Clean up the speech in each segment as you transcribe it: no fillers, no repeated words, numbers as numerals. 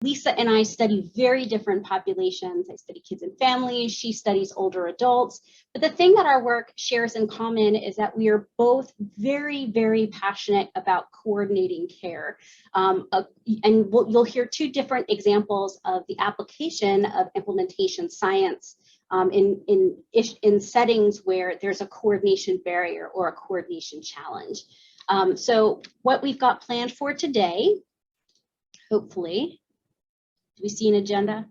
Lisa and I study very different populations. I study kids and families. She studies older adults. But the thing that our work shares in common is that we are both very, very passionate about coordinating care. And you'll hear two different examples of the application of implementation science in settings where there's a coordination barrier or a coordination challenge. So what we've got planned for today, hopefully. Do we see an agenda?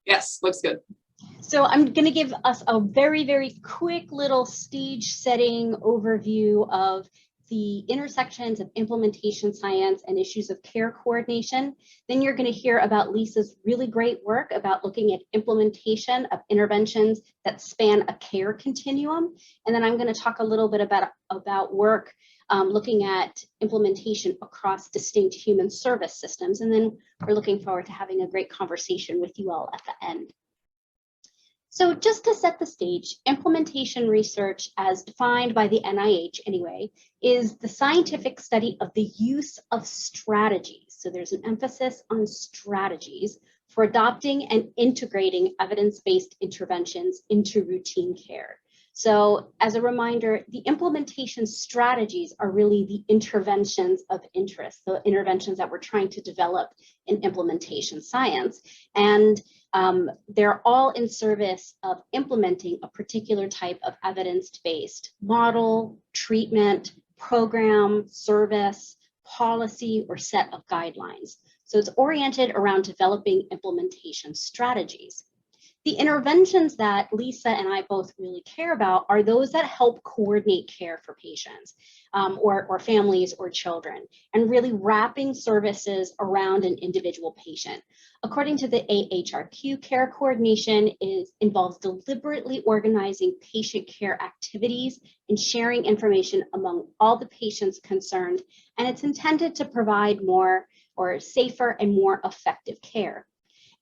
Yes, looks good. So I'm going to give us a very, very quick little stage setting overview of the intersections of implementation science and issues of care coordination. Then you're going to hear about Lisa's really great work about looking at implementation of interventions that span a care continuum. And then I'm going to talk a little bit about work looking at implementation across distinct human service systems. And then we're looking forward to having a great conversation with you all at the end. So just to set the stage, implementation research, as defined by the NIH anyway, is the scientific study of the use of strategies. So there's an emphasis on strategies for adopting and integrating evidence-based interventions into routine care. So as a reminder, the implementation strategies are really the interventions of interest, the interventions that we're trying to develop in implementation science. And they're all in service of implementing a particular type of evidence-based model, treatment, program, service, policy, or set of guidelines. So it's oriented around developing implementation strategies. The interventions that Lisa and I both really care about are those that help coordinate care for patients or families or children, and really wrapping services around an individual patient. According to the AHRQ, care coordination involves deliberately organizing patient care activities and sharing information among all the patients concerned, and it's intended to provide more or safer and more effective care.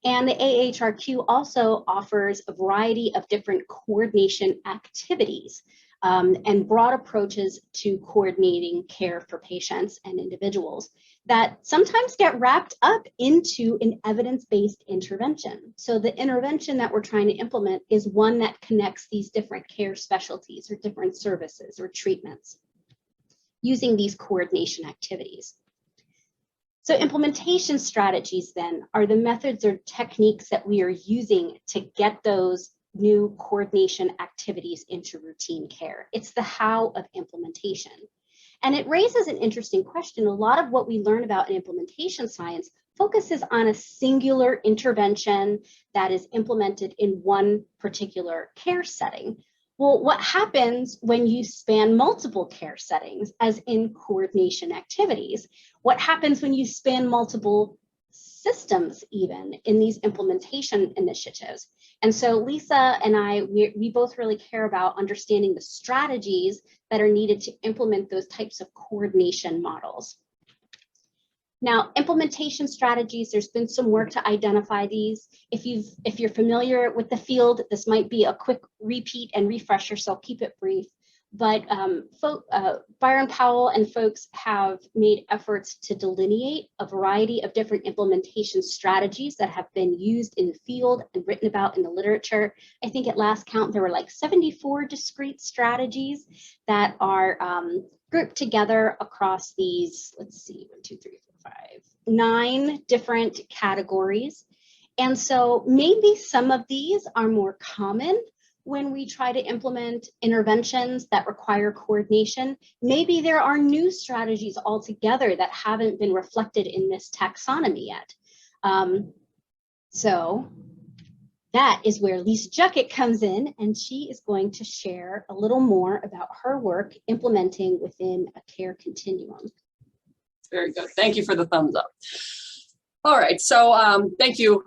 And the AHRQ also offers a variety of different coordination activities and broad approaches to coordinating care for patients and individuals that sometimes get wrapped up into an evidence-based intervention. So the intervention that we're trying to implement is one that connects these different care specialties or different services or treatments using these coordination activities. So implementation strategies then are the methods or techniques that we are using to get those new coordination activities into routine care. It's the how of implementation. And it raises an interesting question. A lot of what we learn about in implementation science focuses on a singular intervention that is implemented in one particular care setting. Well, what happens when you span multiple care settings, as in coordination activities? What happens when you span multiple systems even in these implementation initiatives? And so Lisa and I, we both really care about understanding the strategies that are needed to implement those types of coordination models. Now, implementation strategies, there's been some work to identify these. If you're familiar with the field, this might be a quick repeat and refresher, so I'll keep it brief. But Byron Powell and folks have made efforts to delineate a variety of different implementation strategies that have been used in the field and written about in the literature. I think at last count, there were like 74 discrete strategies that are grouped together across these, let's see, 1, 2, 3, 4, 5, 9 different categories. And so maybe some of these are more common when we try to implement interventions that require coordination. Maybe there are new strategies altogether that haven't been reflected in this taxonomy yet. So that is where Alicia Juckett comes in, and she is going to share a little more about her work implementing within a care continuum. Very good. Thank you for the thumbs up. All right, so thank you,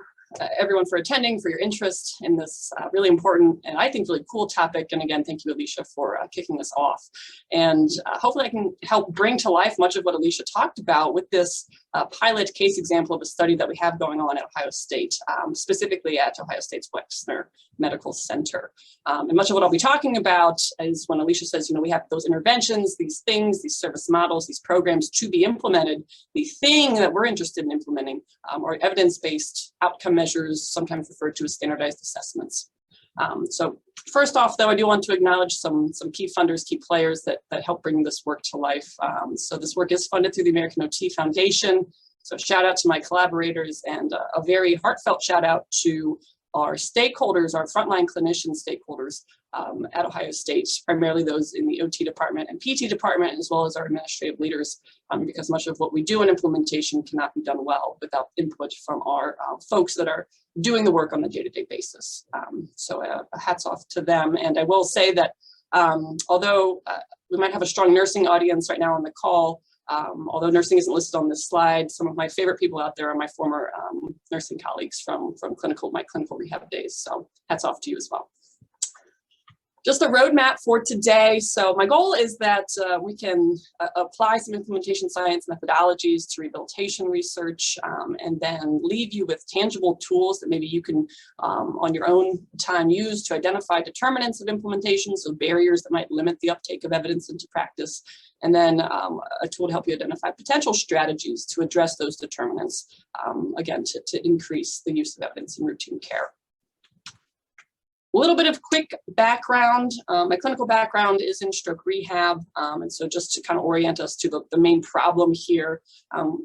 everyone for attending, for your interest in this really important and I think really cool topic. And again, thank you, Alicia, for kicking this off. And hopefully I can help bring to life much of what Alicia talked about with this pilot case example of a study that we have going on at Ohio State, specifically at Ohio State's Wexner Medical Center. And much of what I'll be talking about is when Alicia says, we have those interventions, these things, these service models, these programs to be implemented. The thing that we're interested in implementing are evidence-based outcome measures, sometimes referred to as standardized assessments. So first off, though, I do want to acknowledge some key funders, key players that help bring this work to life. So this work is funded through the American OT Foundation. So shout out to my collaborators and a very heartfelt shout out to our stakeholders, our frontline clinician stakeholders at Ohio State, primarily those in the OT department and PT department, as well as our administrative leaders, because much of what we do in implementation cannot be done well without input from our folks that are doing the work on the day-to-day basis. So hats off to them. And I will say that although we might have a strong nursing audience right now on the call, although nursing isn't listed on this slide, some of my favorite people out there are my former nursing colleagues from my clinical rehab days. So hats off to you as well. Just a roadmap for today. So my goal is that we can apply some implementation science methodologies to rehabilitation research and then leave you with tangible tools that maybe you can on your own time use to identify determinants of implementation, so barriers that might limit the uptake of evidence into practice, and then a tool to help you identify potential strategies to address those determinants, again, to increase the use of evidence in routine care. A little bit of quick background. My clinical background is in stroke rehab. And so just to kind of orient us to the main problem here,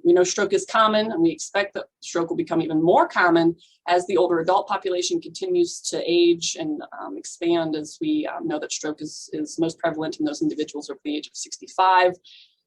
we know stroke is common and we expect that stroke will become even more common as the older adult population continues to age and expand, as we know that stroke is most prevalent in those individuals over the age of 65.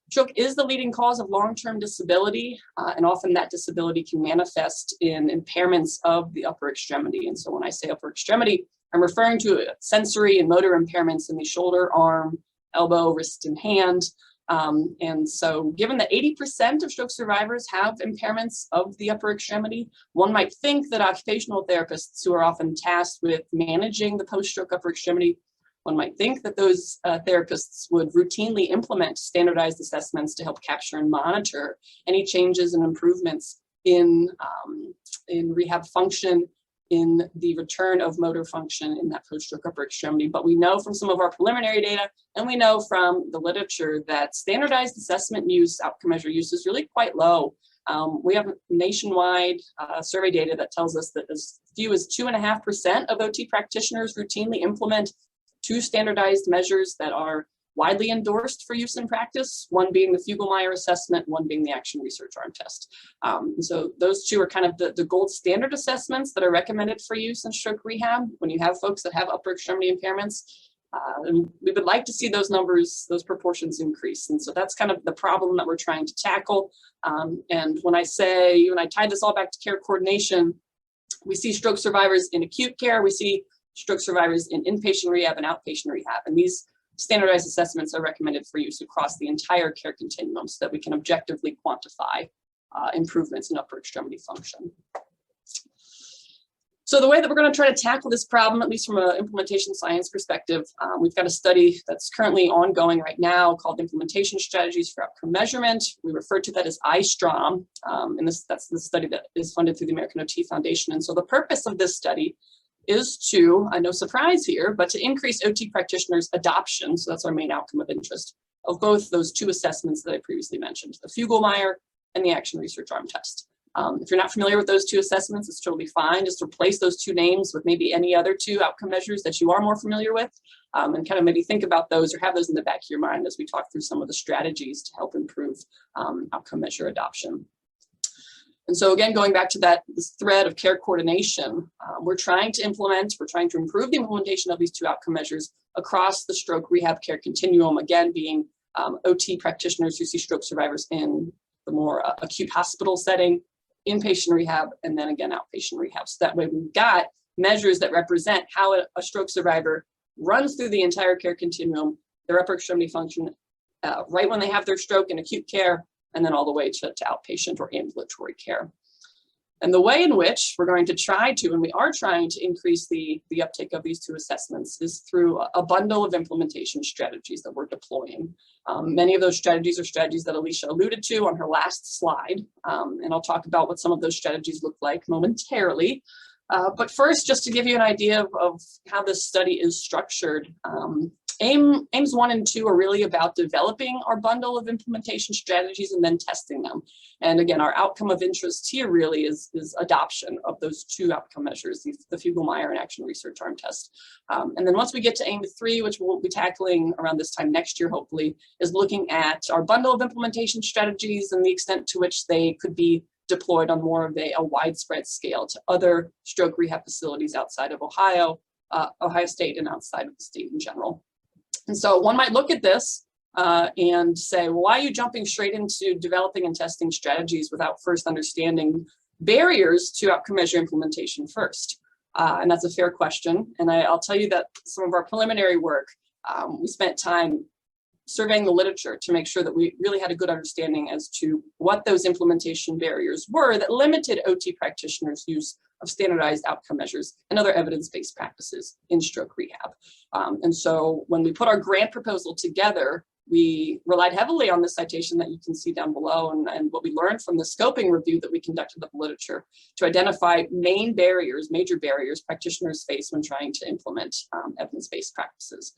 Stroke is the leading cause of long-term disability, and often that disability can manifest in impairments of the upper extremity. And so when I say upper extremity, I'm referring to sensory and motor impairments in the shoulder, arm, elbow, wrist, and hand. And so given that 80% of stroke survivors have impairments of the upper extremity, one might think that occupational therapists who are often tasked with managing the post-stroke upper extremity, one might think that those therapists would routinely implement standardized assessments to help capture and monitor any changes and improvements in rehab function, in the return of motor function in that post-stroke upper extremity. But we know from some of our preliminary data, and we know from the literature, that standardized assessment use, outcome measure use, is really quite low. We have nationwide survey data that tells us that as few as 2.5% of OT practitioners routinely implement 2 standardized measures that are widely endorsed for use in practice, one being the Fugl-Meyer assessment, one being the action research arm test. So those 2 are kind of the gold standard assessments that are recommended for use in stroke rehab when you have folks that have upper extremity impairments. And we would like to see those numbers, those proportions increase. And so that's kind of the problem that we're trying to tackle. And when I tie this all back to care coordination, we see stroke survivors in acute care, we see stroke survivors in inpatient rehab and outpatient rehab. And these standardized assessments are recommended for use across the entire care continuum so that we can objectively quantify improvements in upper extremity function. So the way that we're going to try to tackle this problem, at least from an implementation science perspective, we've got a study that's currently ongoing right now called Implementation Strategies for Outcome Measurement. We refer to that as ISTROM, and that's the study that is funded through the American OT Foundation. And so the purpose of this study is to, no surprise here, but to increase OT practitioners' adoption, so that's our main outcome of interest, of both those 2 assessments that I previously mentioned, the Fugl-Meyer and the action research arm test. If you're not familiar with those 2 assessments, it's totally fine. Just replace those 2 names with maybe any other 2 outcome measures that you are more familiar with, and kind of maybe think about those or have those in the back of your mind as we talk through some of the strategies to help improve outcome measure adoption. And so again, going back to this thread of care coordination, we're trying to improve the implementation of these 2 outcome measures across the stroke rehab care continuum, again, being OT practitioners who see stroke survivors in the more acute hospital setting, inpatient rehab, and then again, outpatient rehab. So that way we've got measures that represent how a stroke survivor runs through the entire care continuum, their upper extremity function, right when they have their stroke in acute care, and then all the way to outpatient or ambulatory care. And the way in which we're going to try to, and we are trying to increase the uptake of these two assessments is through a bundle of implementation strategies that we're deploying. Many of those strategies are strategies that Alicia alluded to on her last slide. And I'll talk about what some of those strategies look like momentarily. But first, just to give you an idea of how this study is structured, aims 1 and 2 are really about developing our bundle of implementation strategies and then testing them. And again, our outcome of interest here really is adoption of those 2 outcome measures, the Fugl-Meyer and Action Research Arm Test. And then once we get to aim 3, which we'll be tackling around this time next year, hopefully, is looking at our bundle of implementation strategies and the extent to which they could be deployed on more of a widespread scale to other stroke rehab facilities outside of Ohio State and outside of the state in general. And so one might look at this and say, well, why are you jumping straight into developing and testing strategies without first understanding barriers to outcome measure implementation first? And that's a fair question. And I'll tell you that some of our preliminary work, we spent time surveying the literature to make sure that we really had a good understanding as to what those implementation barriers were that limited OT practitioners' use of standardized outcome measures and other evidence-based practices in stroke rehab. And so when we put our grant proposal together, we relied heavily on the citation that you can see down below and what we learned from the scoping review that we conducted of the literature to identify major barriers practitioners face when trying to implement evidence-based practices.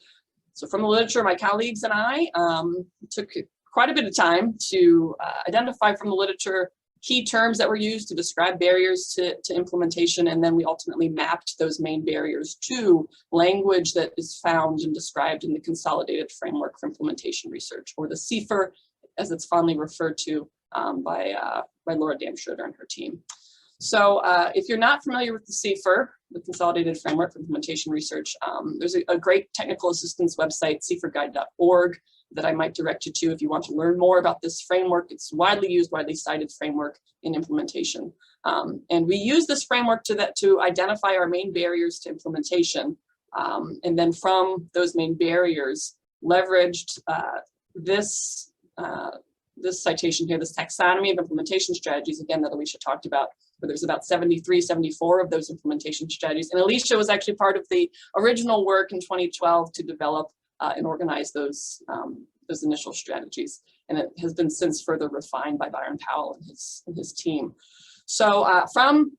So from the literature, my colleagues and I took quite a bit of time to identify from the literature key terms that were used to describe barriers to implementation, and then we ultimately mapped those main barriers to language that is found and described in the Consolidated Framework for Implementation Research, or the CFIR, as it's fondly referred to by Laura Damschroeder and her team. So if you're not familiar with the CFIR, the Consolidated Framework for Implementation Research, there's a great technical assistance website, cfirguide.org, that I might direct you to if you want to learn more about this framework. It's widely used, widely cited framework in implementation. And we use this framework to identify our main barriers to implementation. And then from those main barriers, leveraged this citation here, this taxonomy of implementation strategies, again, that Alicia talked about, where there's about 73, 74 of those implementation strategies. And Alicia was actually part of the original work in 2012 to develop and organize those initial strategies. And it has been since further refined by Byron Powell and his team. So from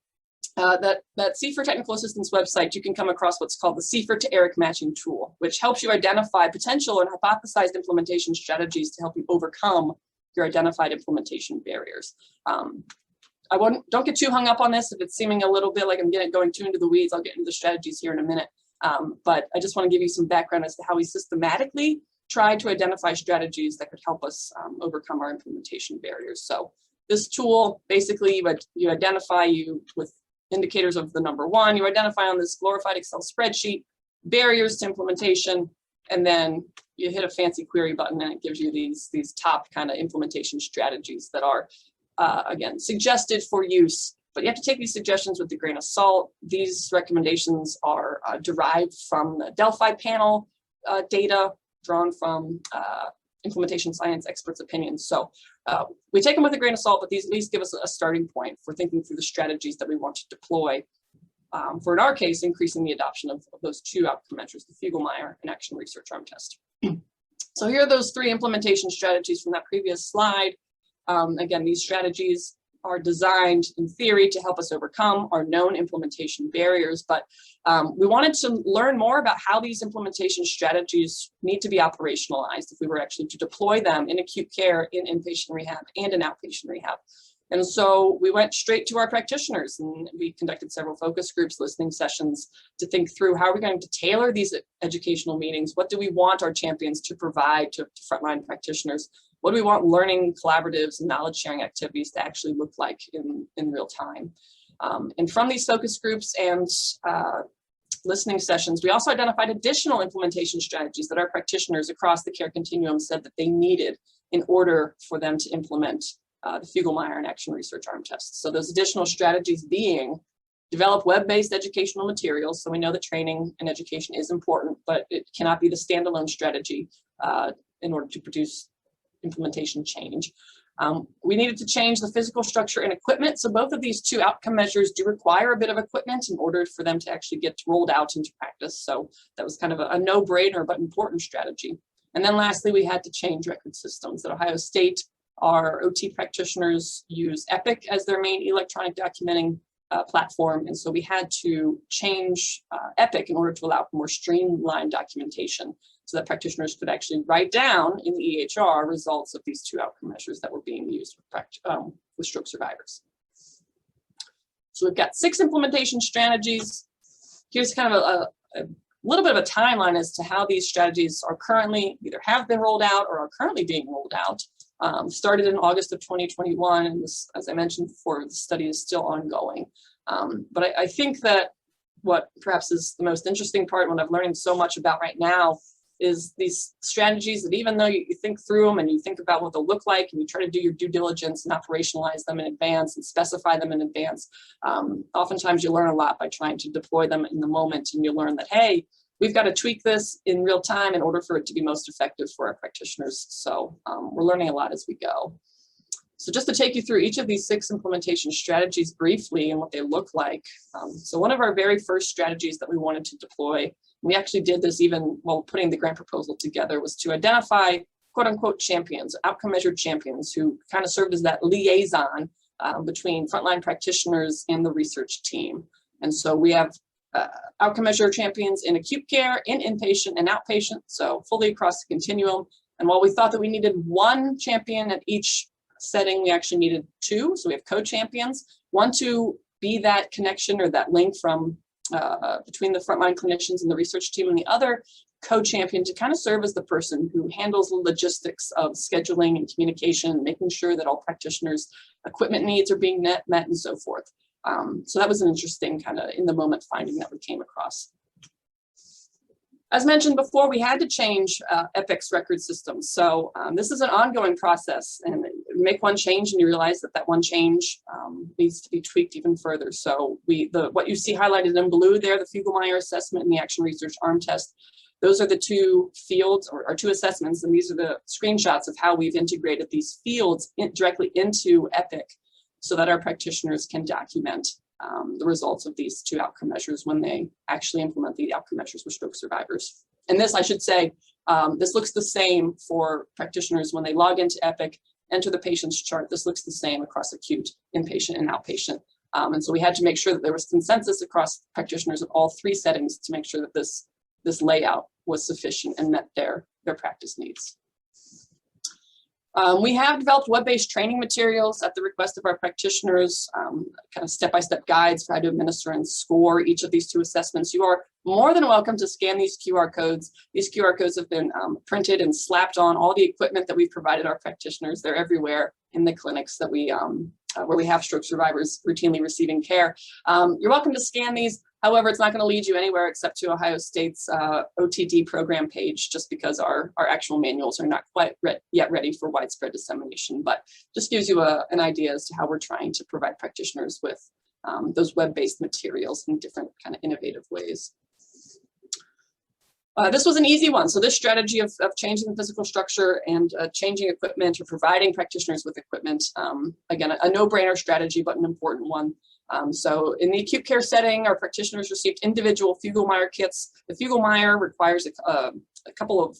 that CFIR Technical Assistance website, you can come across what's called the CFIR to ERIC matching tool, which helps you identify potential and hypothesized implementation strategies to help you overcome your identified implementation barriers. Don't get too hung up on this. If it's seeming a little bit like I'm going too into the weeds, I'll get into the strategies here in a minute. But I just want to give you some background as to how we systematically try to identify strategies that could help us overcome our implementation barriers. So this tool, basically, you identify with indicators of the number 1, you identify on this glorified Excel spreadsheet barriers to implementation, and then you hit a fancy query button and it gives you these top kind of implementation strategies that are, again, suggested for use. But you have to take these suggestions with a grain of salt. These recommendations are derived from the Delphi panel data drawn from implementation science experts' opinions. So we take them with a grain of salt, but these at least give us a starting point for thinking through the strategies that we want to deploy for, in our case, increasing the adoption of those 2 outcome measures, the Fugl-Meyer and Action Research Arm Test. So here are those 3 implementation strategies from that previous slide. Again, these strategies are designed in theory to help us overcome our known implementation barriers, but we wanted to learn more about how these implementation strategies need to be operationalized if we were actually to deploy them in acute care, in inpatient rehab, and in outpatient rehab. And so we went straight to our practitioners and we conducted several focus groups, listening sessions to think through how are we going to tailor these educational meetings? What do we want our champions to provide to frontline practitioners? What do we want learning collaboratives and knowledge sharing activities to actually look like in real time? And from these focus groups and listening sessions, we also identified additional implementation strategies that our practitioners across the care continuum said that they needed in order for them to implement the Fugl-Meyer and Action Research Arm Tests. So those additional strategies being develop web-based educational materials. So we know that training and education is important, but it cannot be the standalone strategy in order to produce implementation change. We needed to change the physical structure and equipment. So both of these two outcome measures do require a bit of equipment in order for them to actually get rolled out into practice. So that was kind of a no-brainer but important strategy. And then lastly, we had to change record systems. At Ohio State, our OT practitioners use Epic as their main electronic documenting platform. And so we had to change Epic in order to allow for more streamlined documentation so that practitioners could actually write down in the EHR results of these two outcome measures that were being used with stroke survivors. So we've got 6 implementation strategies. Here's kind of a little bit of a timeline as to how these strategies are currently either have been rolled out or are currently being rolled out. Started in August of 2021, and this, as I mentioned before, the study is still ongoing. But I think that what perhaps is the most interesting part, what I'm learning so much about right now, is these strategies that even though you think through them and you think about what they'll look like and you try to do your due diligence and operationalize them in advance and specify them in advance, oftentimes you learn a lot by trying to deploy them in the moment, and you learn that, hey, we've got to tweak this in real time in order for it to be most effective for our practitioners. So we're learning a lot as we go. So just to take you through each of these 6 implementation strategies briefly and what they look like. So one of our very first strategies that we wanted to deploy, we actually did this even while putting the grant proposal together, was to identify quote unquote champions, outcome measured champions, who kind of served as that liaison between frontline practitioners and the research team. And so we have outcome measure champions in acute care, in inpatient and outpatient, so fully across the continuum. And while we thought that we needed 1 champion at each setting, we actually needed 2. So we have co-champions, one to be that connection or that link from between the frontline clinicians and the research team, and the other co-champion to kind of serve as the person who handles the logistics of scheduling and communication, making sure that all practitioners' equipment needs are being met and so forth. So that was an interesting kind of in the moment finding that we came across. As mentioned before, we had to change Epic's record system. So this is an ongoing process, and you make one change and you realize that that one change needs to be tweaked even further. So what you see highlighted in blue there, the Fugl-Meyer assessment and the action research arm test, those are the 2 fields or 2 assessments, and these are the screenshots of how we've integrated these fields directly into Epic so that our practitioners can document the results of these 2 outcome measures when they actually implement the outcome measures with stroke survivors. And this, I should say, this looks the same for practitioners when they log into Epic, enter the patient's chart. This looks the same across acute, inpatient, and outpatient. And so we had to make sure that there was consensus across practitioners of all 3 settings to make sure that this layout was sufficient and met their practice needs. We have developed web-based training materials at the request of our practitioners, kind of step-by-step guides for how to administer and score each of these 2 assessments. You are more than welcome to scan these QR codes. These QR codes have been printed and slapped on all the equipment that we've provided our practitioners. They're everywhere in the clinics that we where we have stroke survivors routinely receiving care. You're welcome to scan these. However, it's not going to lead you anywhere except to Ohio State's OTD program page, just because our actual manuals are not quite yet ready for widespread dissemination, but just gives you an idea as to how we're trying to provide practitioners with those web-based materials in different kind of innovative ways. This was an easy one. So this strategy of changing the physical structure and changing equipment or providing practitioners with equipment, again, a no-brainer strategy, but an important one. So in the acute care setting, our practitioners received individual Fugl-Meyer kits. The Fugl-Meyer requires a couple of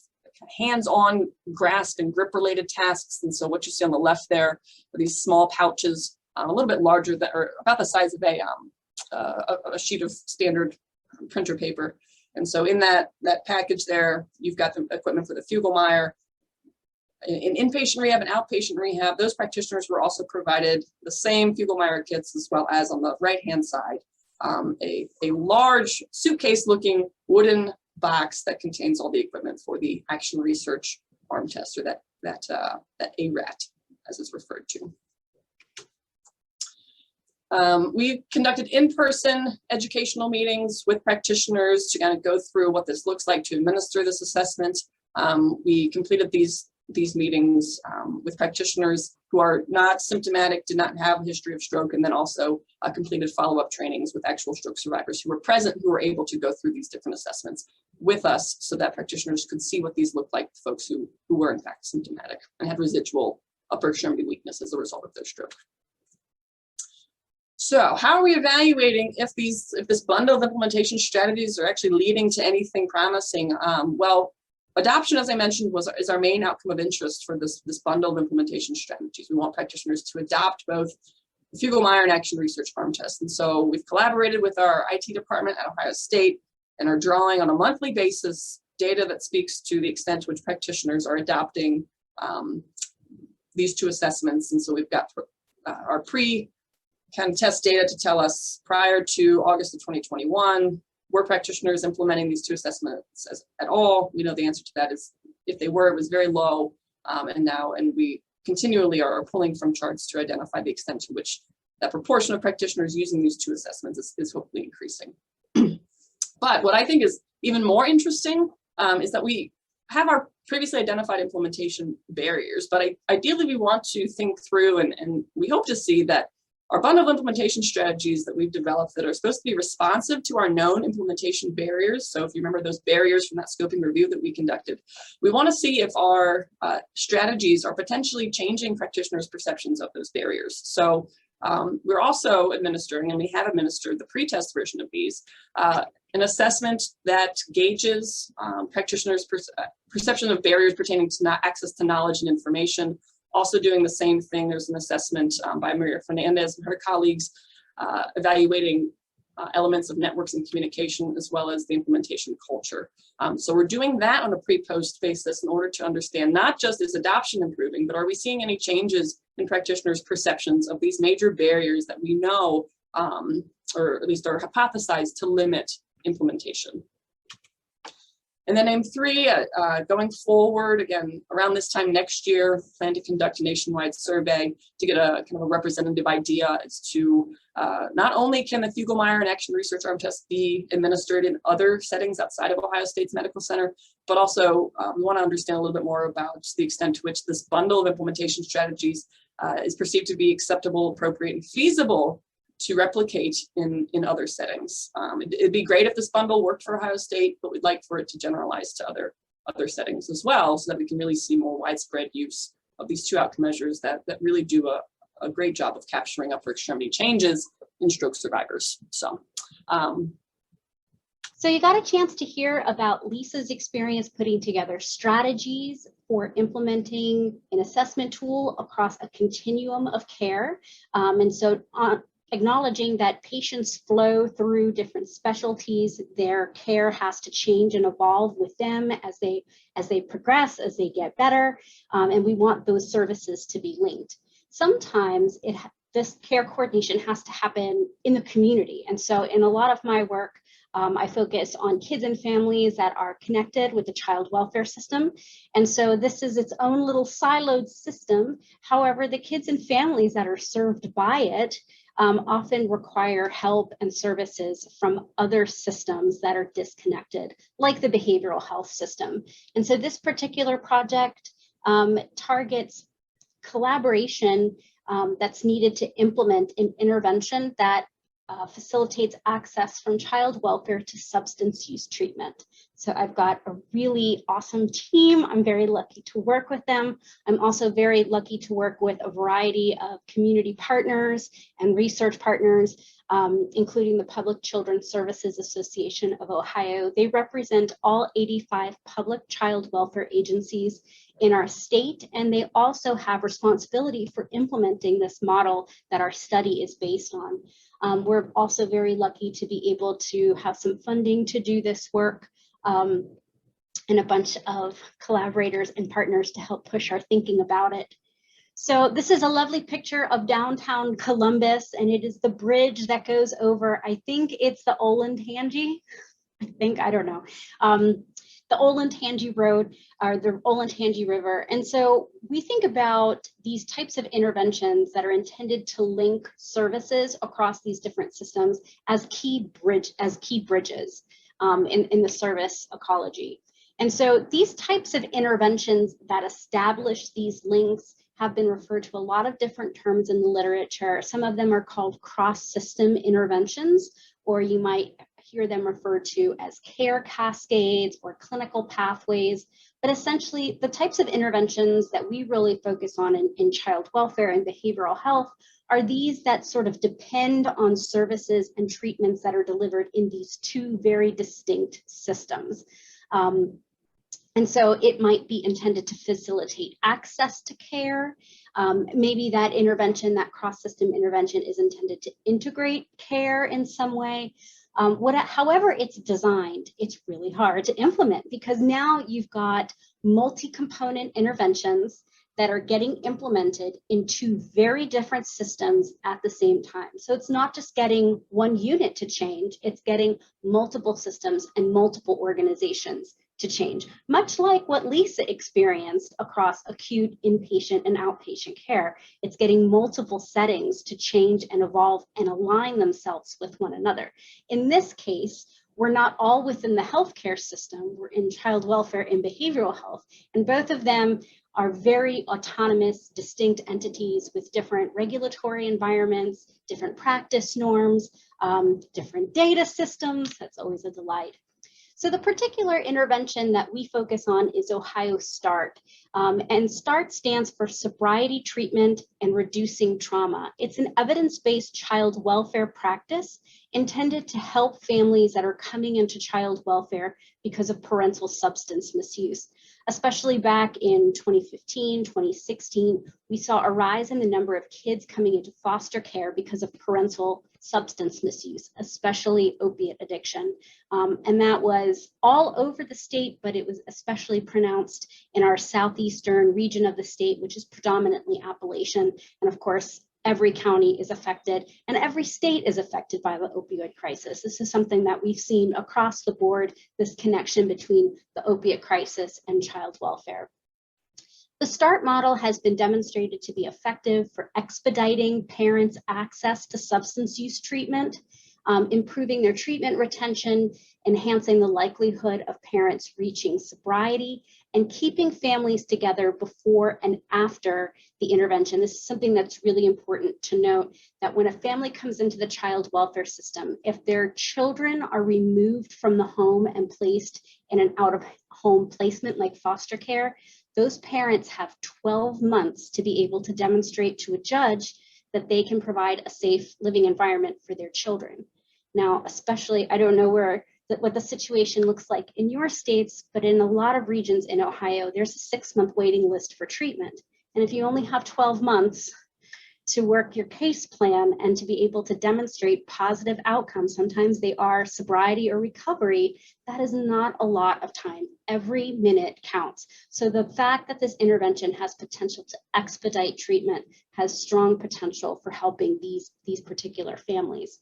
hands-on grasp and grip related tasks. And so what you see on the left there are these small pouches, a little bit larger, that are about the size of a sheet of standard printer paper. And so in that package there, you've got the equipment for the Fugl-Meyer. In inpatient rehab and outpatient rehab, those practitioners were also provided the same Fugl-Meyer kits, as well as on the right-hand side, a large suitcase-looking wooden box that contains all the equipment for the action research arm test, or that ARAT, as it's referred to. We conducted in-person educational meetings with practitioners to kind of go through what this looks like to administer this assessment. We completed these meetings with practitioners who are not symptomatic, did not have a history of stroke, and then also completed follow-up trainings with actual stroke survivors who were present, who were able to go through these different assessments with us so that practitioners could see what these looked like, folks who were in fact symptomatic and had residual upper extremity weakness as a result of their stroke. So how are we evaluating if this bundle of implementation strategies are actually leading to anything promising? Well, adoption, as I mentioned, is our main outcome of interest for this bundle of implementation strategies. We want practitioners to adopt both the Fugl-Meyer and Action Research Arm test. And so we've collaborated with our IT department at Ohio State and are drawing on a monthly basis data that speaks to the extent to which practitioners are adopting these two assessments. And so we've got our kind of test data to tell us prior to August of 2021, were practitioners implementing these two assessments at all? We know the answer to that is if they were, it was very low. And we continually are pulling from charts to identify the extent to which that proportion of practitioners using these two assessments is hopefully increasing. But what I think is even more interesting is that we have our previously identified implementation barriers, but ideally we want to think through and we hope to see that our bundle of implementation strategies that we've developed that are supposed to be responsive to our known implementation barriers. So if you remember those barriers from that scoping review that we conducted, we want to see if our strategies are potentially changing practitioners' perceptions of those barriers. So we're also administering, and we have administered the pre-test version of these, an assessment that gauges practitioners' perception of barriers pertaining to access to knowledge and information. Also doing the same thing, there's an assessment by Maria Fernandez and her colleagues evaluating elements of networks and communication as well as the implementation culture. So we're doing that on a pre-post basis in order to understand not just is adoption improving, but are we seeing any changes in practitioners' perceptions of these major barriers that we know, or at least are hypothesized to limit implementation. And then aim 3, going forward, again, around this time next year, plan to conduct a nationwide survey to get a kind of a representative idea as to not only can the Fugl-Meyer and Action Research Arm test be administered in other settings outside of Ohio State's Medical Center, but also we want to understand a little bit more about the extent to which this bundle of implementation strategies is perceived to be acceptable, appropriate, and feasible to replicate in other settings. It'd be great if this bundle worked for Ohio State, but we'd like for it to generalize to other settings as well, so that we can really see more widespread use of these two outcome measures that really do a great job of capturing upper extremity changes in stroke survivors. So you got a chance to hear about Lisa's experience putting together strategies for implementing an assessment tool across a continuum of care. Acknowledging that patients flow through different specialties, their care has to change and evolve with them as they progress, as they get better, and we want those services to be linked. Sometimes this care coordination has to happen in the community, and so in a lot of my work, I focus on kids and families that are connected with the child welfare system. And so this is its own little siloed system. However, the kids and families that are served by it often require help and services from other systems that are disconnected, like the behavioral health system. And so this particular project targets collaboration that's needed to implement an intervention that facilitates access from child welfare to substance use treatment. So I've got a really awesome team. I'm very lucky to work with them. I'm also very lucky to work with a variety of community partners and research partners, including the Public Children's Services Association of Ohio. They represent all 85 public child welfare agencies in our state, and they also have responsibility for implementing this model that our study is based on. We're also very lucky to be able to have some funding to do this work and a bunch of collaborators and partners to help push our thinking about it. So this is a lovely picture of downtown Columbus, and it is the bridge that goes over, I think it's the Olentangy, I don't know. The Olentangy Road or the Olentangy River. And so we think about these types of interventions that are intended to link services across these different systems as key bridges in the service ecology. And so these types of interventions that establish these links have been referred to a lot of different terms in the literature. Some of them are called cross-system interventions, or you might hear them referred to as care cascades or clinical pathways, But essentially, the types of interventions that we really focus on in child welfare and behavioral health are these that sort of depend on services and treatments that are delivered in these two very distinct systems. And so it might be intended to facilitate access to care. Maybe that intervention, that cross-system intervention, is intended to integrate care in some way. However it's designed, it's really hard to implement because now you've got multi-component interventions that are getting implemented in two very different systems at the same time. So it's not just getting one unit to change, it's getting multiple systems and multiple organizations to change, much like what Lisa experienced across acute, inpatient, and outpatient care. It's getting multiple settings to change and evolve and align themselves with one another. In this case, we're not all within the healthcare system, we're in child welfare and behavioral health, and both of them are very autonomous, distinct entities with different regulatory environments, different practice norms, different data systems. That's always a delight. So the particular intervention that we focus on is Ohio START. And START stands for Sobriety Treatment and Reducing Trauma. It's an evidence-based child welfare practice intended to help families that are coming into child welfare because of parental substance misuse. Especially back in 2015, 2016, we saw a rise in the number of kids coming into foster care because of parental substance misuse, especially opiate addiction. And that was all over the state, but it was especially pronounced in our southeastern region of the state, which is predominantly Appalachian. And of course, every county is affected and every state is affected by the opioid crisis. This is something that we've seen across the board, this connection between the opiate crisis and child welfare. The START model has been demonstrated to be effective for expediting parents' access to substance use treatment, improving their treatment retention, enhancing the likelihood of parents reaching sobriety, and keeping families together before and after the intervention. This is something that's really important to note, that when a family comes into the child welfare system, if their children are removed from the home and placed in an out-of-home placement like foster care, those parents have 12 months to be able to demonstrate to a judge that they can provide a safe living environment for their children. Now, especially, I don't know what the situation looks like in your states, but in a lot of regions in Ohio, there's a 6-month waiting list for treatment. And if you only have 12 months to work your case plan and to be able to demonstrate positive outcomes, sometimes they are sobriety or recovery, that is not a lot of time. Every minute counts. So the fact that this intervention has potential to expedite treatment has strong potential for helping these particular families.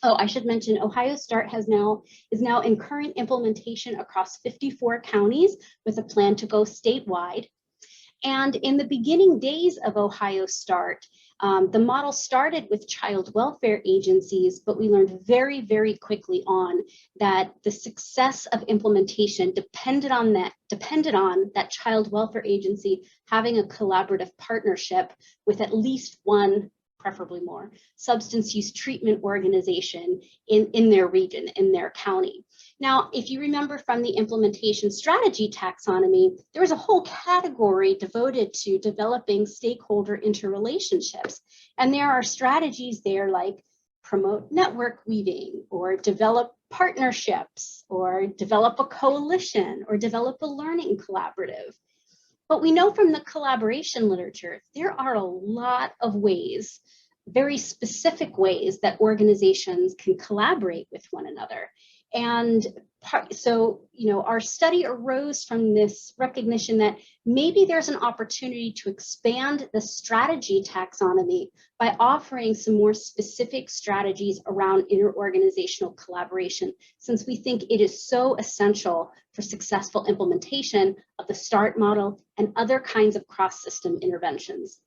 Oh, I should mention Ohio START is now in current implementation across 54 counties with a plan to go statewide. And in the beginning days of Ohio START, the model started with child welfare agencies, but we learned very, very quickly on that the success of implementation depended on that child welfare agency having a collaborative partnership with at least one, preferably more, substance use treatment organization in their region, in their county. Now, if you remember from the implementation strategy taxonomy, there was a whole category devoted to developing stakeholder interrelationships. And there are strategies there like promote network weaving, or develop partnerships, or develop a coalition, or develop a learning collaborative. But we know from the collaboration literature, there are a lot of ways, very specific ways that organizations can collaborate with one another. And so, our study arose from this recognition that maybe there's an opportunity to expand the strategy taxonomy by offering some more specific strategies around interorganizational collaboration, since we think it is so essential for successful implementation of the START model and other kinds of cross-system interventions.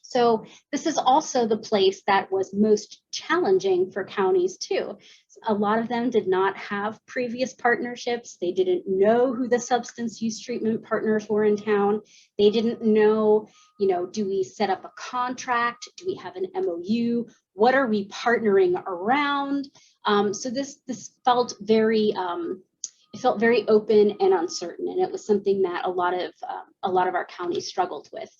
So this is also the place that was most challenging for counties too. A lot of them did not have previous partnerships. They didn't know who the substance use treatment partners were in town. They didn't know, do we set up a contract? Do we have an MOU? What are we partnering around? So this felt very, it felt very open and uncertain, and it was something that a lot of our counties struggled with.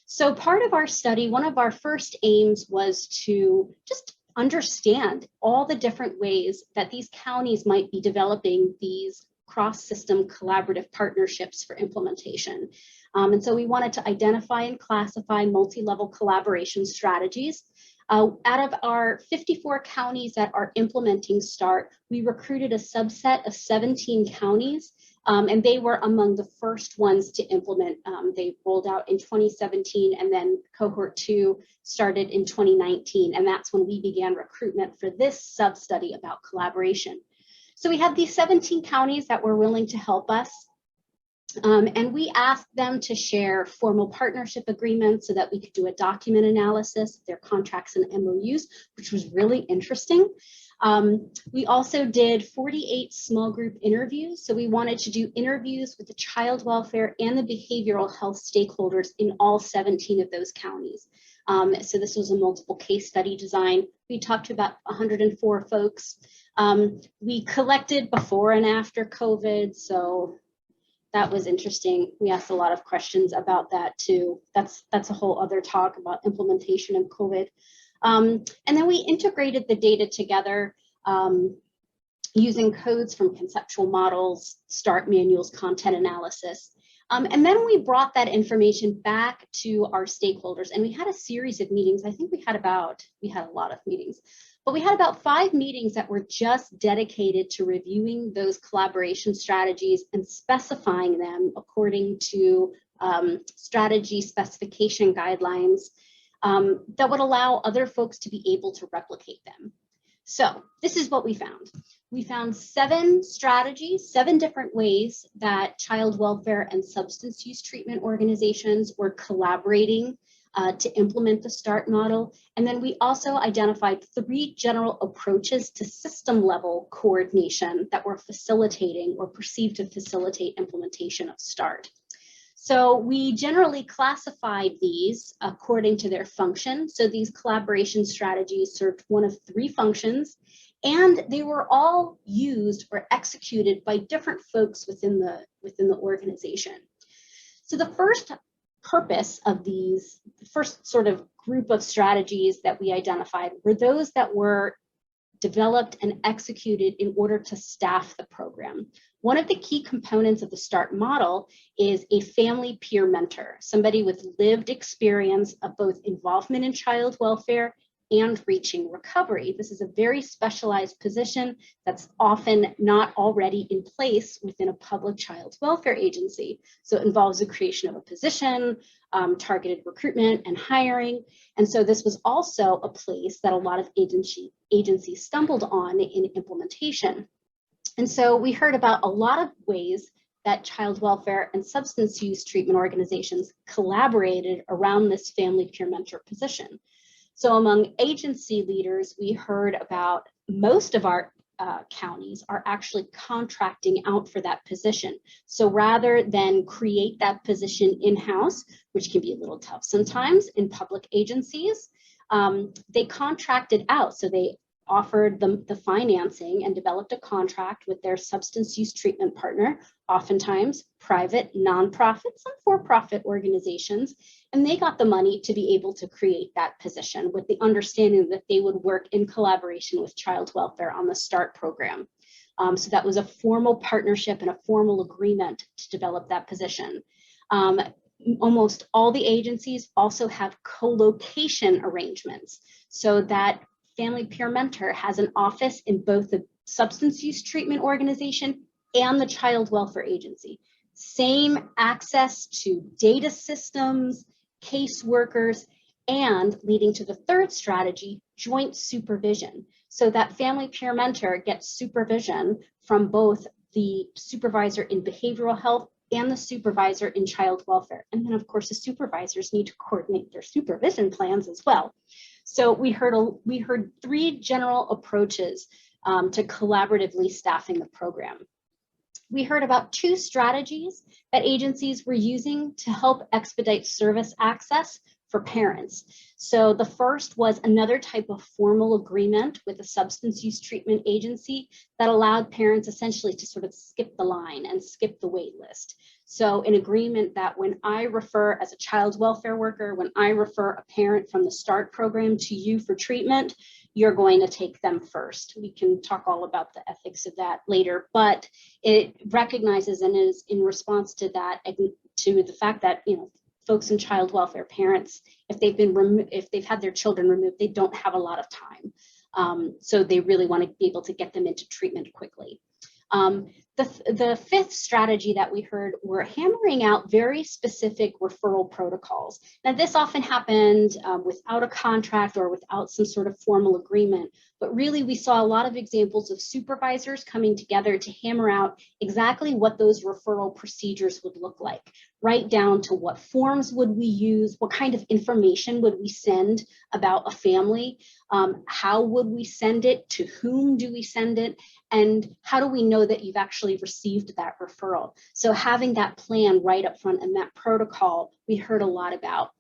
So part of our study, one of our first aims was to just understand all the different ways that these counties might be developing these cross-system collaborative partnerships for implementation. And so we wanted to identify and classify multi-level collaboration strategies. Out of our 54 counties that are implementing START, we recruited a subset of 17 counties, and they were among the first ones to implement. They rolled out in 2017, and then cohort 2 started in 2019, and that's when we began recruitment for this sub-study about collaboration. So we had these 17 counties that were willing to help us. And we asked them to share formal partnership agreements so that we could do a document analysis of their contracts and MOUs, which was really interesting. We also did 48 small group interviews. So we wanted to do interviews with the child welfare and the behavioral health stakeholders in all 17 of those counties. So this was a multiple case study design. We talked to about 104 folks. We collected before and after COVID, so that was interesting. We asked a lot of questions about that too. That's a whole other talk about implementation and COVID. And then we integrated the data together using codes from conceptual models, START manuals, content analysis. And then we brought that information back to our stakeholders, and we had a series of meetings. I think we had a lot of meetings, but we had about 5 meetings that were just dedicated to reviewing those collaboration strategies and specifying them according to strategy specification guidelines that would allow other folks to be able to replicate them. So this is what we found. We found 7 strategies, 7 different ways that child welfare and substance use treatment organizations were collaborating to implement the START model. And then we also identified 3 general approaches to system level coordination that were facilitating or perceived to facilitate implementation of START. So we generally classified these according to their function. So these collaboration strategies served one of 3 functions, and they were all used or executed by different folks within the organization. So the first purpose of these, the first sort of group of strategies that we identified were those that were developed and executed in order to staff the program. One of the key components of the START model is a family peer mentor, somebody with lived experience of both involvement in child welfare and reaching recovery. This is a very specialized position that's often not already in place within a public child welfare agency. So it involves the creation of a position, targeted recruitment and hiring. And so this was also a place that a lot of agencies stumbled on in implementation. And so we heard about a lot of ways that child welfare and substance use treatment organizations collaborated around this family peer mentor position. So among agency leaders, we heard about most of our counties are actually contracting out for that position. So rather than create that position in-house, which can be a little tough sometimes in public agencies, they contracted out. So they offered them the financing and developed a contract with their substance use treatment partner, oftentimes private, nonprofits, and for-profit organizations, and they got the money to be able to create that position with the understanding that they would work in collaboration with child welfare on the START program. So that was a formal partnership and a formal agreement to develop that position. Almost all the agencies also have co-location arrangements so that family peer mentor has an office in both the substance use treatment organization and the child welfare agency. Same access to data systems, caseworkers, and leading to the third strategy, joint supervision. So that family peer mentor gets supervision from both the supervisor in behavioral health and the supervisor in child welfare. And then of course the supervisors need to coordinate their supervision plans as well. So we heard 3 general approaches to collaboratively staffing the program. We heard about 2 strategies that agencies were using to help expedite service access for parents. So the first was another type of formal agreement with a substance use treatment agency that allowed parents essentially to sort of skip the line and skip the wait list. So an agreement that when I refer as a child welfare worker, when I refer a parent from the START program to you for treatment, you're going to take them first. We can talk all about the ethics of that later, but it recognizes and is in response to that, to the fact that, you know, folks in child welfare, parents, if they've had their children removed, they don't have a lot of time. So they really want to be able to get them into treatment quickly. The fifth strategy that we heard were hammering out very specific referral protocols. Now, this often happened without a contract or without some sort of formal agreement, but really we saw a lot of examples of supervisors coming together to hammer out exactly what those referral procedures would look like, right down to what forms would we use, what kind of information would we send about a family, how would we send it, to whom do we send it, and how do we know that you've actually received that referral? So having that plan right up front and that protocol, we heard a lot about.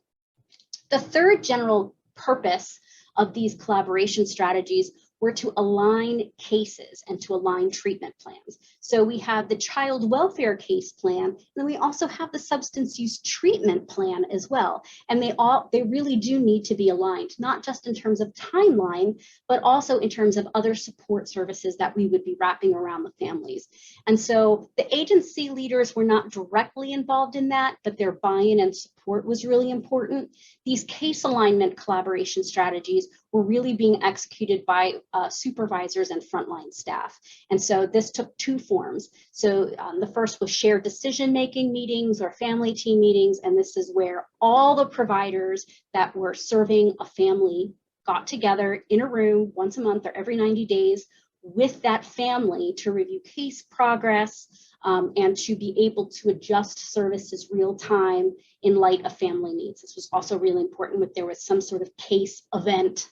The third general purpose of these collaboration strategies were to align cases and to align treatment plans. So we have the child welfare case plan, and then we also have the substance use treatment plan as well. And they really do need to be aligned, not just in terms of timeline, but also in terms of other support services that we would be wrapping around the families. And so the agency leaders were not directly involved in that, but their buy-in and support was really important. These case alignment collaboration strategies were really being executed by supervisors and frontline staff. And so this took two forms. So the first was shared decision-making meetings or family team meetings. And this is where all the providers that were serving a family got together in a room once a month or every 90 days with that family to review case progress and to be able to adjust services real time in light of family needs. This was also really important if there was some sort of case event.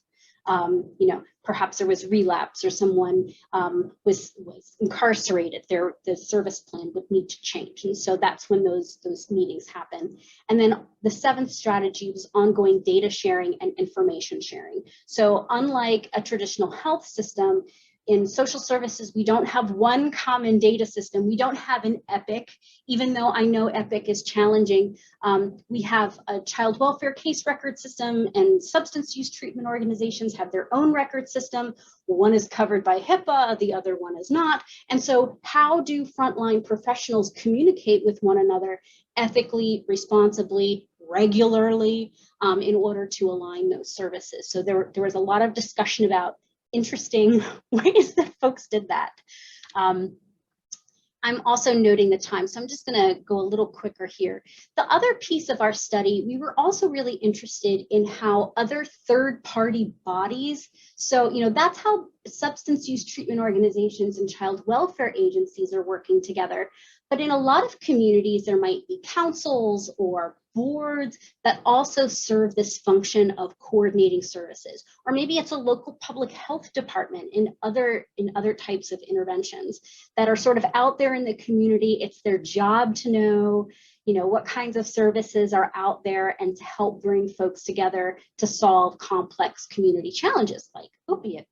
You know, perhaps there was relapse or someone was incarcerated, the service plan would need to change. And so that's when those meetings happen. And then the seventh strategy was ongoing data sharing and information sharing. So unlike a traditional health system, in social services, we don't have one common data system. We don't have an EPIC, even though I know EPIC is challenging. We have a child welfare case record system, and substance use treatment organizations have their own record system. One is covered by HIPAA, the other one is not. And so how do frontline professionals communicate with one another ethically, responsibly, regularly, in order to align those services? So there was a lot of discussion about interesting ways that folks did that. I'm also noting the time, so I'm just going to go a little quicker here. The other piece of our study, we were also really interested in how other third-party bodies, so that's how substance use treatment organizations and child welfare agencies are working together. But in a lot of communities, there might be councils or boards that also serve this function of coordinating services, or maybe it's a local public health department in other types of interventions that are sort of out there in the community. It's their job to know, what kinds of services are out there and to help bring folks together to solve complex community challenges like opiate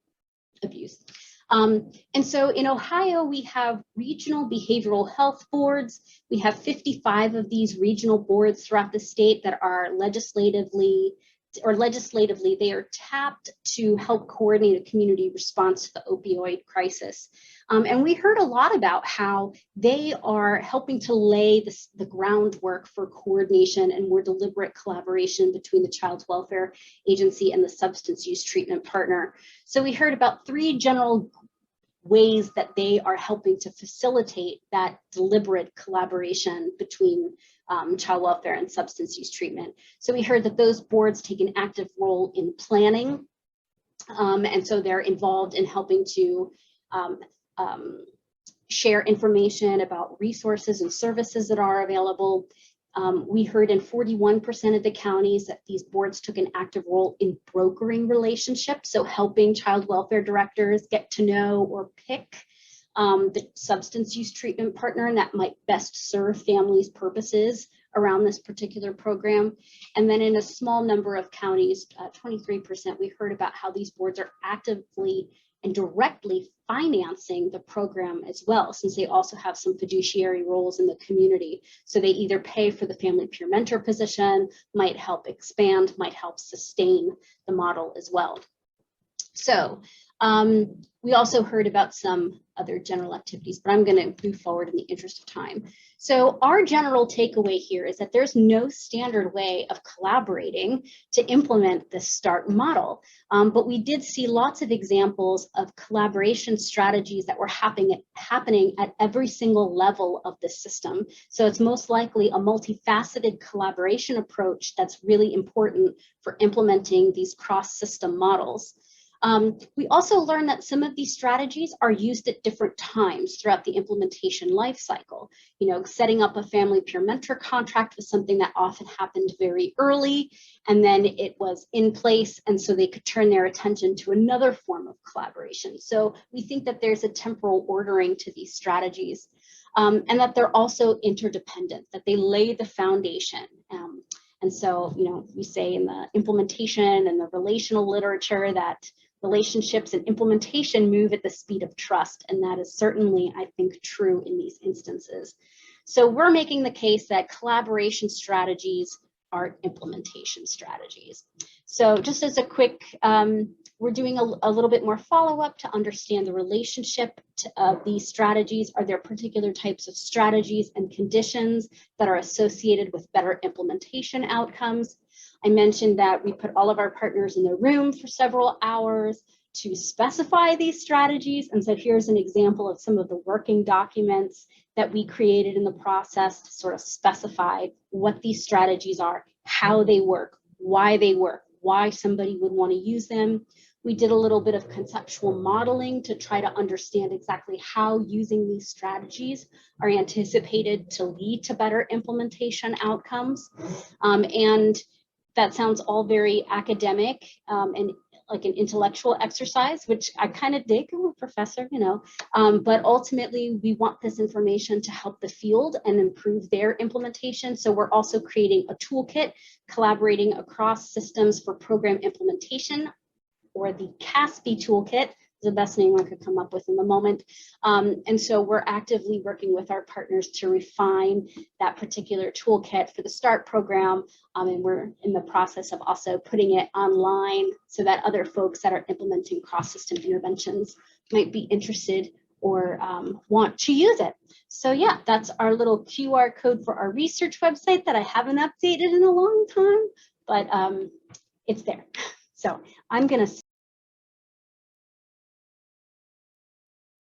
abuse. And so in Ohio, we have regional behavioral health boards. We have 55 of these regional boards throughout the state that are legislatively, they are tapped to help coordinate a community response to the opioid crisis. And we heard a lot about how they are helping to lay the groundwork for coordination and more deliberate collaboration between the child welfare agency and the substance use treatment partner. So we heard about three general ways that they are helping to facilitate that deliberate collaboration between child welfare and substance use treatment. So we heard that those boards take an active role in planning. And so they're involved in helping to share information about resources and services that are available. We heard in 41% of the counties that these boards took an active role in brokering relationships, so helping child welfare directors get to know or pick the substance use treatment partner that might best serve families' purposes around this particular program. And then in a small number of counties, 23%, we heard about how these boards are actively and directly financing the program as well, since they also have some fiduciary roles in the community. So they either pay for the family peer mentor position, might help expand, might help sustain the model as well. So we also heard about some other general activities, but I'm going to move forward in the interest of time. So our general takeaway here is that there's no standard way of collaborating to implement this START model, but we did see lots of examples of collaboration strategies that were happening at every single level of the system. So it's most likely a multifaceted collaboration approach that's really important for implementing these cross-system models. We also learned that some of these strategies are used at different times throughout the implementation life cycle. You know, setting up a family peer mentor contract was something that often happened very early, and then it was in place, and so they could turn their attention to another form of collaboration. So we think that there's a temporal ordering to these strategies, and that they're also interdependent, that they lay the foundation. And so, you know, we say in the implementation and the relational literature that relationships and implementation move at the speed of trust. And that is certainly, I think, true in these instances. So we're making the case that collaboration strategies are implementation strategies. So just as a quick, we're doing a little bit more follow-up to understand the relationship of these strategies. Are there particular types of strategies and conditions that are associated with better implementation outcomes? I mentioned that we put all of our partners in the room for several hours to specify these strategies. And so here's an example of some of the working documents that we created in the process to sort of specify what these strategies are, how they work, why somebody would want to use them. We did a little bit of conceptual modeling to try to understand exactly how using these strategies are anticipated to lead to better implementation outcomes. And that sounds all very academic and like an intellectual exercise, which I kind of dig. I'm a professor, you know, but ultimately we want this information to help the field and improve their implementation. So we're also creating a toolkit, collaborating across systems for program implementation, or the CASP toolkit, the best name I could come up with in the moment. And so we're actively working with our partners to refine that particular toolkit for the START program. And we're in the process of also putting it online so that other folks that are implementing cross-system interventions might be interested or want to use it. So yeah, that's our little QR code for our research website that I haven't updated in a long time, but it's there. So I'm gonna